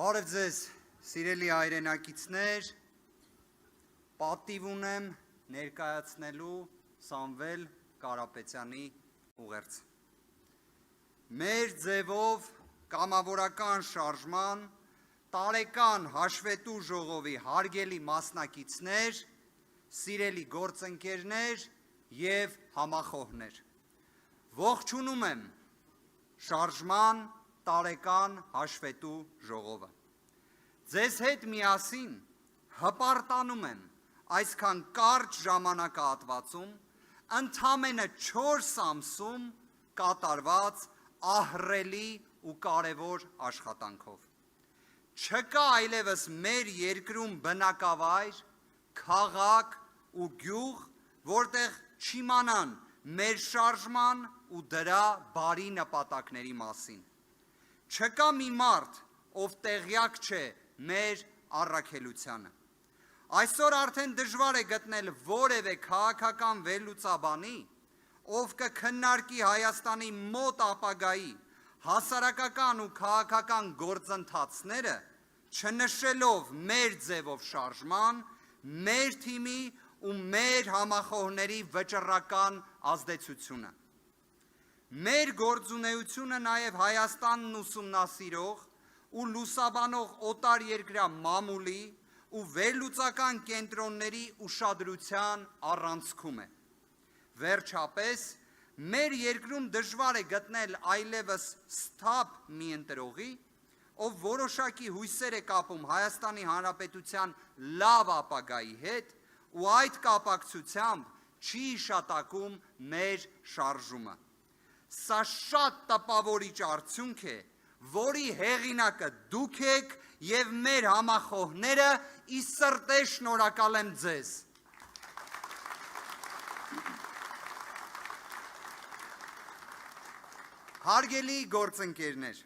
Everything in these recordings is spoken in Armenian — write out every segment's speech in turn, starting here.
Բարև ձեզ, սիրելի հայրենակիցներ, պատիվ ունեմ ներկայացնելու Սամվել Կարապետյանի ուղերձ։ Մեր ձևով կամավորական շարժման տարեկան հաշվետու ժողովի հարգելի մասնակիցներ, սիրելի գործընկերներ և համախոհներ։ Ողջունում եմ շարժման տարեկան հաշվետու ժողովը։ Ձեզ հետ միասին հպարտանում եմ այսքան կարճ ժամանակահատվածում ընդամենը 4 ամսում կատարված ահռելի ու կարևոր աշխատանքով։ Չկա այլևս մեր երկրում բնակավայր, քաղաք ու գյուղ, որտեղ չիմանան մեր շարժման ու դրա բարի նպատակների մասին։ Չկա մի մարդ, ով տեղյակ չէ մեր առաքելությանը։ Այսօր արդեն դժվար է գտնել որևէ քաղաքական վերլուծաբանի, ով կքննարկի Հայաստանի մոտ ապագայի հասարակական ու քաղաքական գործընթացները, չնշելով մեր ձևով շարժման, մեր թիմի ու մեր համախոհների վճռական ազդեցությունը։ Մեր գործունեությունը նաև Հայաստանն ուսումնասիրող ու լուսաբանող օտար երկրյա մամուլի ու վերլուծական կենտրոնների ուշադրության առանցքում է։ Վերջապես, մեր երկրում դժվար է գտնել այլևս սթափ մի ընտրողի, ով որոշակի հույսեր է կապում Հայաստանի Հանրապետության լավ ապագայի հետ ու այդ կապակցությամբ չի հիշատակում մեր շարժումը։ Սա շատ տպավորիչ արդյունք է, որի հեղինակը դուք եք և մեր համախոհները, ի սրտե շնորհակալ եմ ձեզ։ Հարգելի գործընկերներ,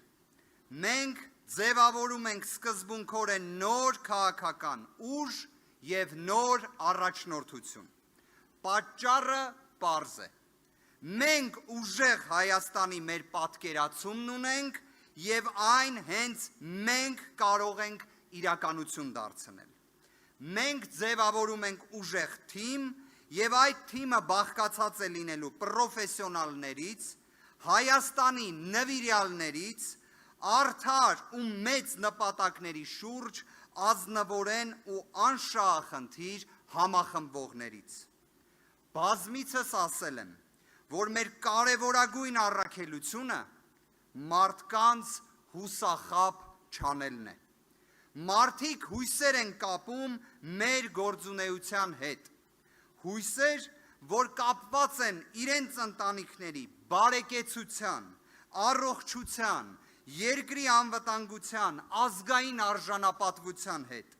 մենք ձևավորում ենք սկզբունքորեն նոր քաղաքական ուժ և նոր առաջնորդություն։ Պատճառը պարզ է։ Մենք ուժեղ Հայաստանի մեր պատկերացումն ունենք և այն հենց մենք կարող ենք իրականություն դարձնել։ Մենք ձևավորում ենք ուժեղ թիմ և այդ թիմը բաղկացած է լինելու պրոֆեսիոնալներից, Հայաստանի նվիրյալներից, արդար ու մեծ նպատակների շուրջ ազնվորեն ու անշահախնդիր համախմբվողներից։ Բազմիցս ասել եմ, որ մեր կարևորագույն առաքելությունը մարդկանց հուսախաբ չանելն է։ Մարդիկ հույսեր են կապում մեր գործունեության հետ, հույսեր, որ կապված են իրենց ընտանիքների բարեկեցության, առողջության, երկրի անվտանգության, ազգային արժանապատվության հետ։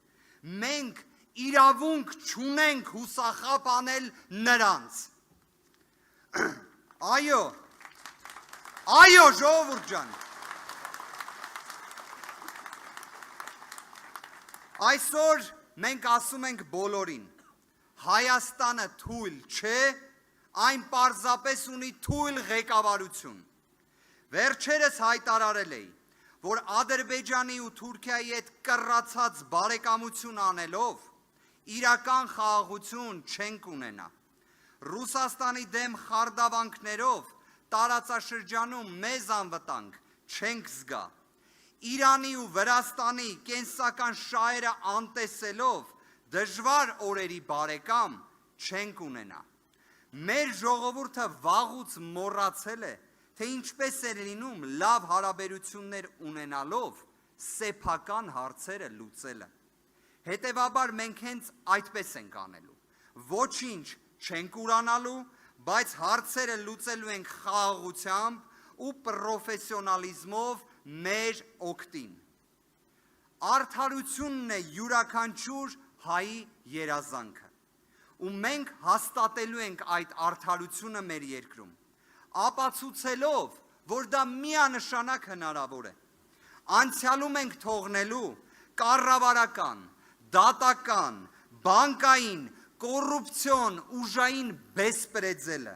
Մենք իրավունք չունենք հուսախաբ անել նրանց։ Այո, ժողովուրդ ջան, այսօր մենք ասում ենք բոլորին, Հայաստանը թույլ չէ, այն պարզապես ունի թույլ ղեկավարություն։ Վերջերս հայտարարել էի, որ Ադրբեջանի ու Թուրքիայի հետ կռացած բարեկամություն անելով իրական խաղաղություն չենք ունենա։ Ռուսաստանի դեմ խարդավանքներով տարածաշրջանում մեզ անվտանգ չենք զգա։ Իրանի ու Վրաստանի կենսական շահերը անտեսելով դժվար օրերի բարեկամ չենք ունենա։ Մեր ժողովուրդը վաղուց մոռացել է, թե ինչպես է լինում լավ հարաբերություններ ունենալով սեփական հարցերը լուծելը։ Հետևաբար մենք հենց այդպես ենք անելու։ Ոչինչ չենք ուրանալու, բայց հարցերը լուծելու ենք խաղաղությամբ ու պրոֆեսիոնալիզմով մեր օգտին։ Արդարությունն է յուրաքանչյուր հայի երազանքը, ու մենք հաստատելու ենք այդ արդարությունը մեր երկրում, ապացուցելով, որ դա միանշանակ հնարավոր է։ Անցյալում ենք թողնելու կառավարական, դատական, բանկային, կոռուպցիոն ուժային բեսպրեդզելը։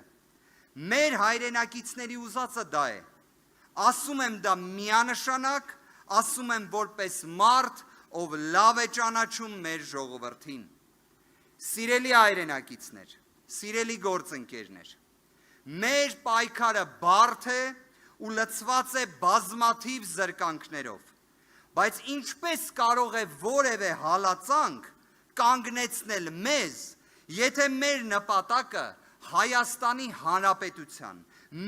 Մեր հայրենակիցների ուզածը դա է։ Ասում եմ դա միանշանակ, ասում եմ որպես մարդ, ով լավ է ճանաչում մեր ժողովրդին։ Սիրելի հայրենակիցներ, սիրելի գործընկերներ, մեր պայքարը բարդ է ու լցված է բազմաթիվ զրկանքներով, բայց ինչպես կարող է որևէ հալածանք կանգնեցնել մեզ, եթե մեր նպատակը Հայաստանի Հանրապետության,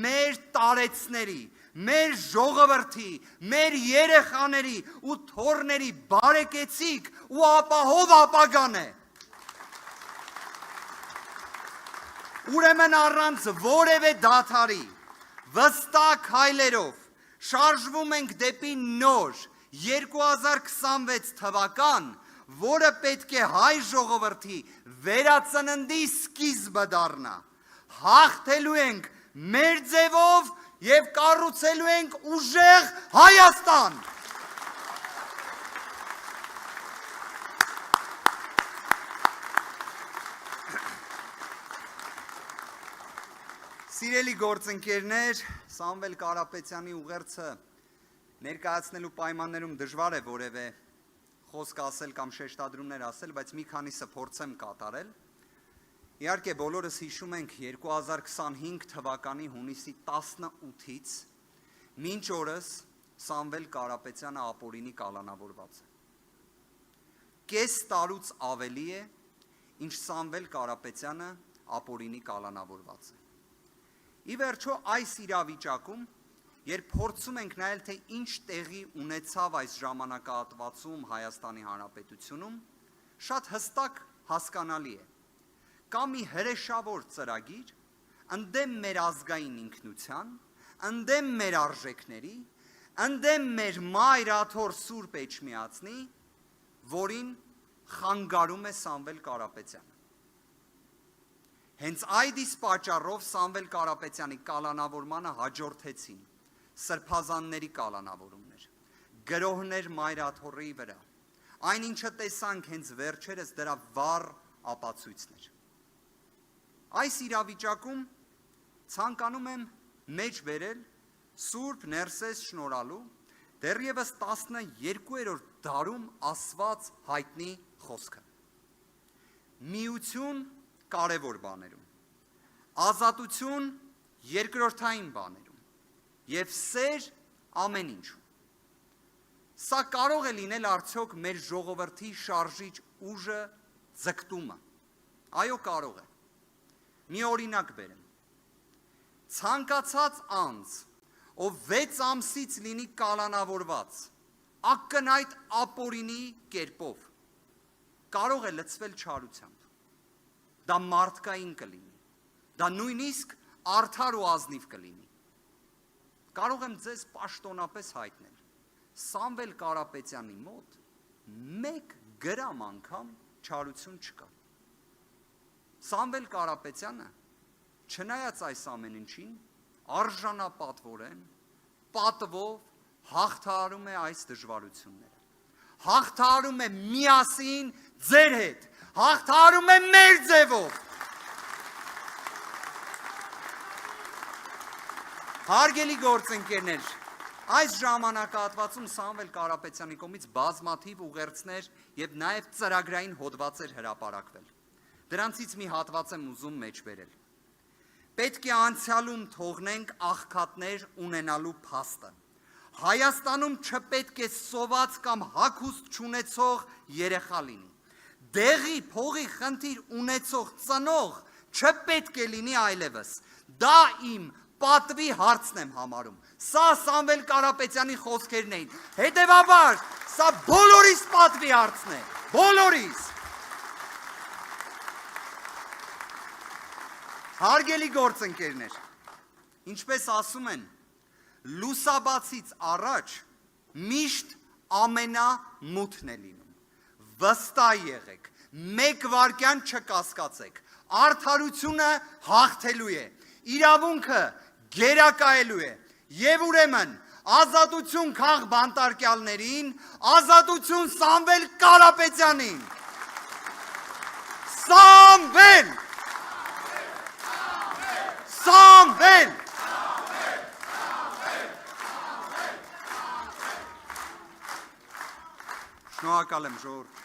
մեր տարեցների, մեր ժողովրդի, մեր երեխաների ու թոռների բարեկեցիկ ու ապահով ապագան է։ Ուրեմն առանց որևէ դադարի, վստահ քայլերով շարժվում ենք դեպի նոր 2026 թվական, որը պետք է հայ ժողովրդի վերածննդի սկիզբը դառնա։ Հաղթելու ենք մեր ձևով և կառուցելու ենք ուժեղ Հայաստան։ Սիրելի գործընկերներ, Սամվել Կարապետյանի ուղերձը ներկայացնելու պայմաններում դժվար է որևէ խոսք ասել կամ շեշտադրումներ ասել, բայց մի քանիսը փորձեմ կատարել։ Իհարկե բոլորս հիշում ենք 2025 թվականի հունիսի 18-ից մինչ օրս Սամվել Կարապետյանը ապօրինի կալանավորված է։ Կես տարուց ավելի է, ինչ Սամվել Կարապետյանը ապօրինի կալանավորված է։ Ի վերջո այս իրավիճակում, երբ փորձում ենք նայել, թե ինչ տեղի ունեցավ այս ժամանակահատվածում Հայաստանի Հանրապետությունում, շատ հստակ հասկանալի է։ Կա մի հրեշավոր ծրագիր, ընդդեմ մեր ազգային ինքնության, ընդդեմ մեր արժեքների, ընդդեմ մեր մայր աթոռ Սուրբ Էջմիածնի, որին խանգարում է Սամվել Կարապետյանը։ Հենց այդ իսկ պատճառով Սամվել Կարապետյանի կալանավորմանը հաջորդեցին սրբազանների կալանավորումներ, գրոհներ մայր աթոռի վրա, այն ինչը տեսանք հենց վերջերս դրա վառ ապացույցներ։ Այս իրավիճակում ցանկանում եմ մեջ բերել Սուրբ Ներսես շնորհալու դեռևս 12-րդ դարում ասված հայտնի խոսքը։ Միություն կարևոր բաներում, ազատություն երկրորդային բաներում և սեր ամեն ինչում։ Սա կարող է լինել արդյոք մեր ժողովրդի շարժիչ ուժը ձգտումը։ Այո, կարող է։ Մի օրինակ բերեմ։ Ցանկացած անձ, ով 6 ամսից լինի կալանավորված, ակնհայտ ապօրինի կերպով, կարող է լցվել չարությամբ։ Դա մարդկային կլինի, դա նույնիսկ արդար ու ազնիվ կլինի։ Կարող եմ ձեզ պաշտոնապես հայտնել, Սամվել Կարապետյանի մոտ 1 գրամ անգամ չարություն չկա։ Սամվել Կարապետյանը, չնայած այս ամեն ինչին, արժանապատվորեն, պատվով հաղթահարում է այս դժվարությունները։ Հաղթահարում է միասին ձեր հետ, հաղթահարում է մեր ձևով։ Հարգելի գործընկերներ, այս ժամանակահատվածում Սամվել Կարապետյանի կողմից բազմաթիվ ուղերձներ և նաև ծրագրային հոդվածեր հրապարակվել։ Դրանցից մի հատված եմ ուզում մեջ բերել։ Պետք է անցյալում թողնենք աղքատներ ունենալու փաստը։ Հայաստանում չպետք է սոված կամ հագուստ չունեցող երեխա լինի։ Դեղի, փողի խնդիր ունեցող ծնող չպետք է լինի այլևս։ Դա իմ պատվի հարցն եմ համարում։ Սա Սամվել Կարապետյանի խոսքերն էին։ Հետևաբար, սա բոլորիս պատվի հարցն է։ Բոլորիս։ Հարգելի գործընկերներ, ինչպես ասում են, լուսաբացից առաջ միշտ ամենամութն է լինում։ Վստահ եղեք, մեկ վայրկյան չկասկածեք, արդարությունը հաղթելու է, իրավունքը գերակայելու է, և ուրեմն ազատություն քաղ բանտարկյալներին, ազատություն Սամվել Կարապետյանին։ Սամվել! Սամվել! Շնորհակալ եմ ժողովուրդ։